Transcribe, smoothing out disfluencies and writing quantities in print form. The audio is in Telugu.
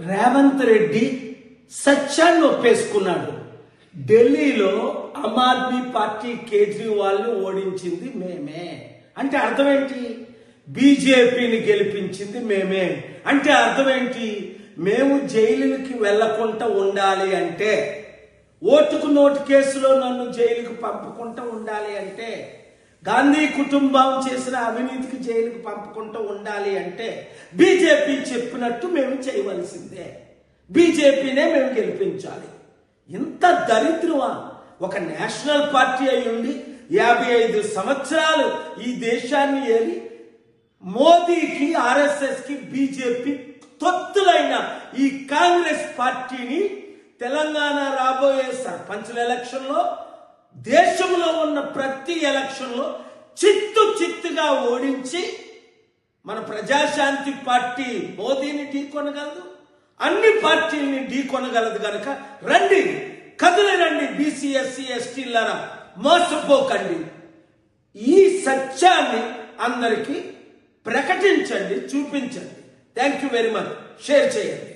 రేవంత్ రెడ్డి సత్యాన్ని ఒప్పేసుకున్నాడు. ఢిల్లీలో ఆమ్ ఆద్మీ పార్టీ కేజ్రీవాల్ని ఓడించింది మేమే అంటే అర్థం ఏంటి? బీజేపీని గెలిపించింది మేమే అంటే అర్థం ఏంటి? మేము జైలుకి వెళ్లకుండా ఉండాలి అంటే, ఓటుకు నోటు కేసులో నన్ను జైలుకు పంపకుండా ఉండాలి అంటే, గాంధీ కుటుంబం చేసిన అవినీతికి జైలుకు పంపకుండా ఉండాలి అంటే బీజేపీ చెప్పినట్టు మేము చేయవలసిందే. బీజేపీనే మేము గెలిపించాలి. ఇంత దరిద్రమా? ఒక నేషనల్ పార్టీ అయి ఉండి 55 సంవత్సరాలు ఈ దేశాన్ని ఏలి మోదీకి, ఆర్ఎస్ఎస్కి, బీజేపీ తొత్తులైన ఈ కాంగ్రెస్ పార్టీని తెలంగాణ రాబోయే సర్పంచుల ఎలక్షన్లో, దేశంలో ఉన్న ప్రతి ఎలక్షన్లో చిత్తుగా ఓడించి మన ప్రజాశాంతి పార్టీ మోదీని ఢీకొనగలదు, అన్ని పార్టీల్ని ఢీకొనగలదు. కనుక రండి, కదిలి రండి బీసీ, ఎస్సీ, ఎస్టీలారా, మోసపోకండి. ఈ సత్యాన్ని అందరికీ ప్రకటించండి, చూపించండి. Thank you very much. Share చేయండి.